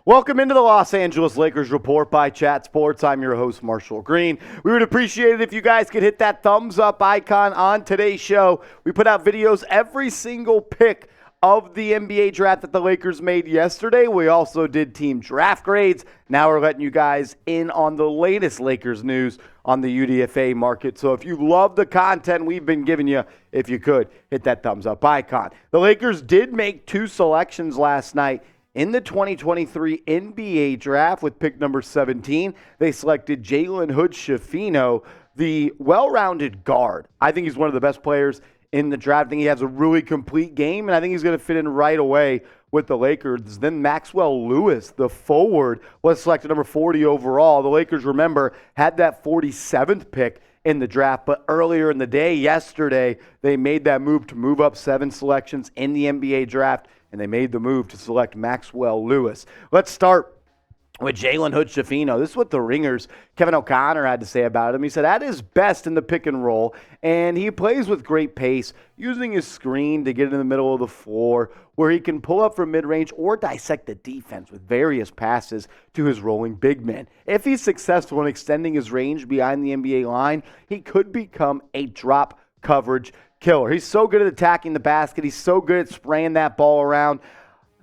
Welcome into the Los Angeles Lakers Report by Chat Sports. I'm your host, Marshall Green. We would appreciate it if you guys could hit that thumbs up icon on today's show. We put out videos every single pick of the NBA draft that the Lakers made yesterday. We also did team draft grades. Now we're letting you guys in on the latest Lakers news on the UDFA market. So if you love the content we've been giving you, if you could, hit that thumbs up icon. The Lakers did make two selections last night in the 2023 NBA draft with pick number 17. They selected Jalen Hood-Schifino, the well-rounded guard. I think he's one of the best players in the draft. I think he has a really complete game, and I think he's going to fit in right away with the Lakers. Then Maxwell Lewis, the forward, was selected number 40 overall. The Lakers, remember, had that 47th pick in the draft, but earlier in the day, yesterday, they made that move to move up 7 selections in the NBA draft, and they made the move to select Maxwell Lewis. Let's start with Jalen Hood-Schifino. This is what the Ringers' Kevin O'Connor had to say about him. He said, at his best in the pick and roll, and he plays with great pace, using his screen to get in the middle of the floor, where he can pull up from mid-range or dissect the defense with various passes to his rolling big man. If he's successful in extending his range behind the NBA line, he could become a drop coverage killer. He's so good at attacking the basket. He's so good at spraying that ball around.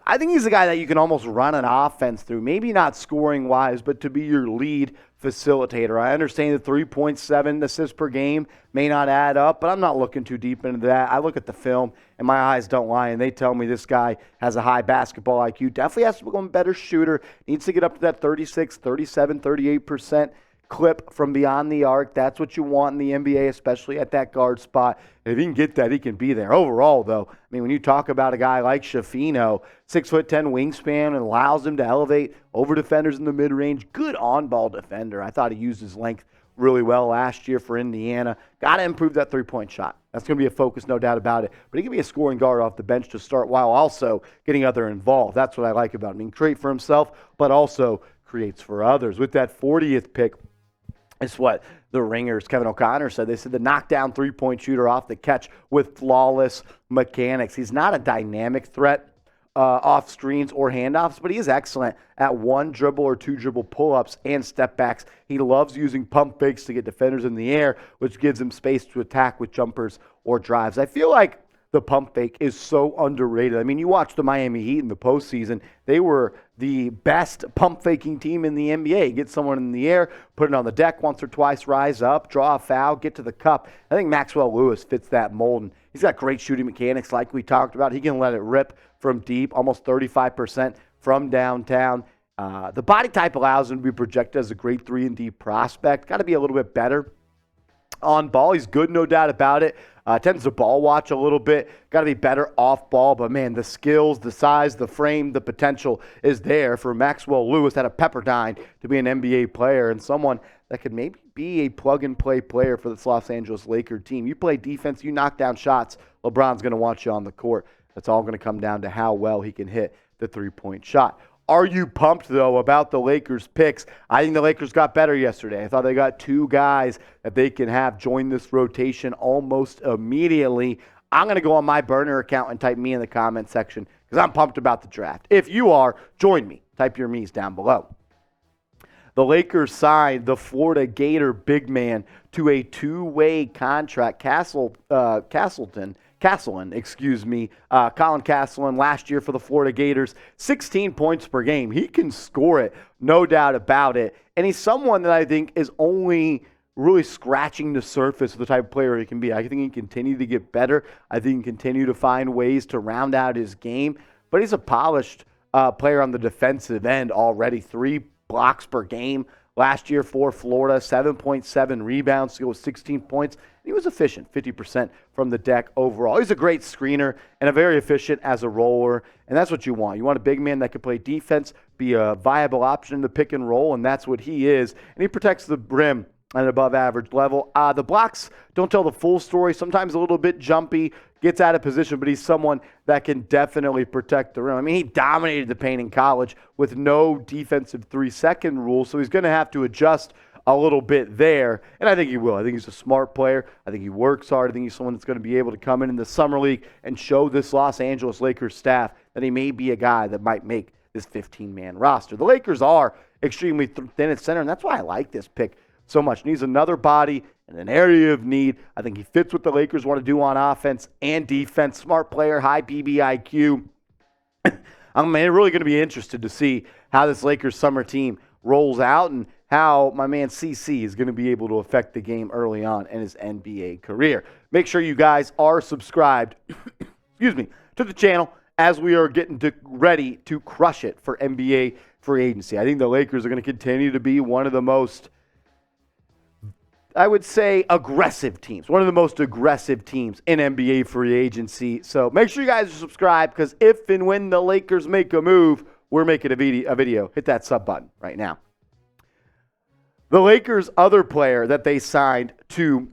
I think he's a guy that you can almost run an offense through, maybe not scoring-wise, but to be your lead facilitator. I understand that 3.7 assists per game may not add up, but I'm not looking too deep into that. I look at the film, and my eyes don't lie, and they tell me this guy has a high basketball IQ. Definitely has to become a better shooter. Needs to get up to that 36, 37, 38% clip from beyond the arc. That's what you want in the NBA, especially at that guard spot. And if he can get that, he can be there. Overall, though, I mean, when you talk about a guy like Schifino, 6'10" wingspan, and allows him to elevate over defenders in the mid-range, good on-ball defender. I thought he used his length really well last year for Indiana. Got to improve that three-point shot. That's going to be a focus, no doubt about it. But he can be a scoring guard off the bench to start while also getting other involved. That's what I like about him. He can create for himself, but also creates for others. With that 40th pick, it's what the Ringers, Kevin O'Connor, said. They said the knockdown three-point shooter off the catch with flawless mechanics. He's not a dynamic threat off screens or handoffs, but he is excellent at one dribble or two dribble pull-ups and step backs. He loves using pump fakes to get defenders in the air, which gives him space to attack with jumpers or drives. I feel like the pump fake is so underrated. I mean, you watch the Miami Heat in the postseason. They were the best pump faking team in the NBA. Get someone in the air, put it on the deck once or twice, rise up, draw a foul, get to the cup. I think Maxwell Lewis fits that mold. And he's got great shooting mechanics like we talked about. He can let it rip from deep, almost 35% from downtown. The body type allows him to be projected as a great 3-and-D prospect. Got to be a little bit better on ball. He's good, no doubt about it. Tends to ball watch a little bit. Got to be better off ball. But, man, the skills, the size, the frame, the potential is there for Maxwell Lewis at a Pepperdine to be an NBA player and someone that could maybe be a plug-and-play player for this Los Angeles Lakers team. You play defense, you knock down shots, LeBron's going to want you on the court. That's all going to come down to how well he can hit the three-point shot. Are you pumped, though, about the Lakers' picks? I think the Lakers got better yesterday. I thought they got two guys that they can have join this rotation almost immediately. I'm going to go on my burner account and type me in the comment section because I'm pumped about the draft. If you are, join me. Type your me's down below. The Lakers signed the Florida Gator big man to a two-way contract. Collin Castleton last year for the Florida Gators, 16 points per game. He can score it, no doubt about it. And he's someone that I think is only really scratching the surface of the type of player he can be. I think he can continue to get better. I think he can continue to find ways to round out his game. But he's a polished player on the defensive end already. 3 blocks per game last year for Florida, 7.7 rebounds to go with 16 points. He was efficient, 50% from the deck overall. He's a great screener and a very efficient as a roller, and that's what you want. You want a big man that can play defense, be a viable option in the pick and roll, and that's what he is. And he protects the rim at an above-average level. The blocks don't tell the full story. Sometimes a little bit jumpy, gets out of position, but he's someone that can definitely protect the rim. I mean, he dominated the paint in college with no defensive 3-second rule, so he's going to have to adjust a little bit there, and I think he will. I think he's a smart player. I think he works hard. I think he's someone that's going to be able to come in the summer league and show this Los Angeles Lakers staff that he may be a guy that might make this 15-man roster. The Lakers are extremely thin at center, and that's why I like this pick so much. Needs another body in an area of need. I think he fits what the Lakers want to do on offense and defense. Smart player, high BBIQ. I'm really going to be interested to see how this Lakers summer team rolls out and how my man CC is going to be able to affect the game early on in his NBA career. Make sure you guys are subscribed to the channel as we are getting ready to crush it for NBA free agency. I think the Lakers are going to continue to be one of the most, I would say, aggressive teams. One of the most aggressive teams in NBA free agency. So make sure you guys are subscribed, because if and when the Lakers make a move, we're making a video. Hit that sub button right now. The Lakers' other player that they signed to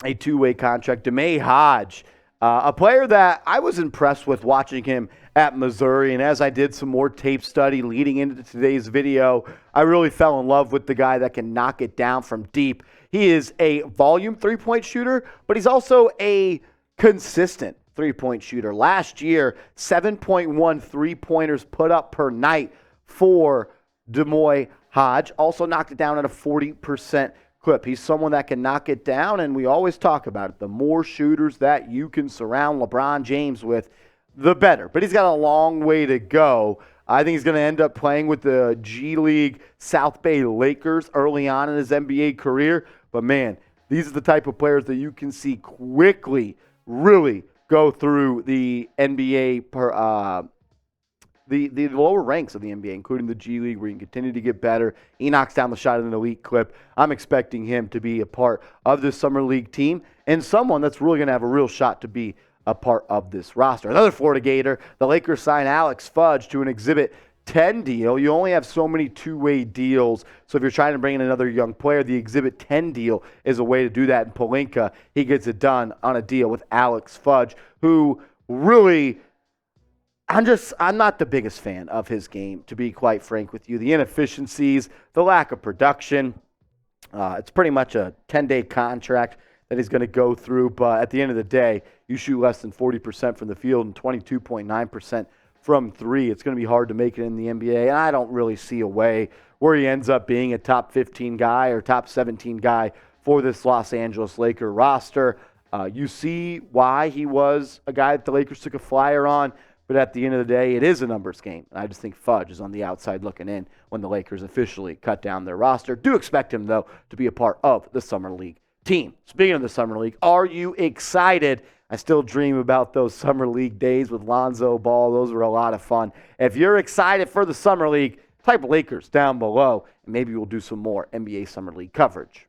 a two-way contract, Hodge, a player that I was impressed with watching him at Missouri, and as I did some more tape study leading into today's video, I really fell in love with the guy that can knock it down from deep. He is a volume three-point shooter, but he's also a consistent three-point shooter. Last year, 7.1 three-pointers put up per night for Hodge. Also knocked it down at a 40% clip. He's someone that can knock it down, and we always talk about it. The more shooters that you can surround LeBron James with, the better. But he's got a long way to go. I think he's going to end up playing with the G League South Bay Lakers early on in his NBA career. But, man, these are the type of players that you can see quickly really go through the NBA the lower ranks of the NBA, including the G League, where he can continue to get better. He knocks down the shot at an elite clip. I'm expecting him to be a part of this Summer League team and someone that's really going to have a real shot to be a part of this roster. Another Florida Gator, the Lakers signed Alex Fudge to an Exhibit 10 deal. You only have so many two-way deals, so if you're trying to bring in another young player, the Exhibit 10 deal is a way to do that. And Pelinka, he gets it done on a deal with Alex Fudge, who really... I'm not the biggest fan of his game, to be quite frank with you. The inefficiencies, the lack of production. It's pretty much a 10-day contract that he's going to go through. But at the end of the day, you shoot less than 40% from the field and 22.9% from three. It's going to be hard to make it in the NBA. And I don't really see a way where he ends up being a top 15 guy or top 17 guy for this Los Angeles Laker roster. You see why he was a guy that the Lakers took a flyer on. But at the end of the day, it is a numbers game. I just think Fudge is on the outside looking in when the Lakers officially cut down their roster. Do expect him, though, to be a part of the Summer League team. Speaking of the Summer League, are you excited? I still dream about those Summer League days with Lonzo Ball. Those were a lot of fun. If you're excited for the Summer League, type Lakers down below, and maybe we'll do some more NBA Summer League coverage.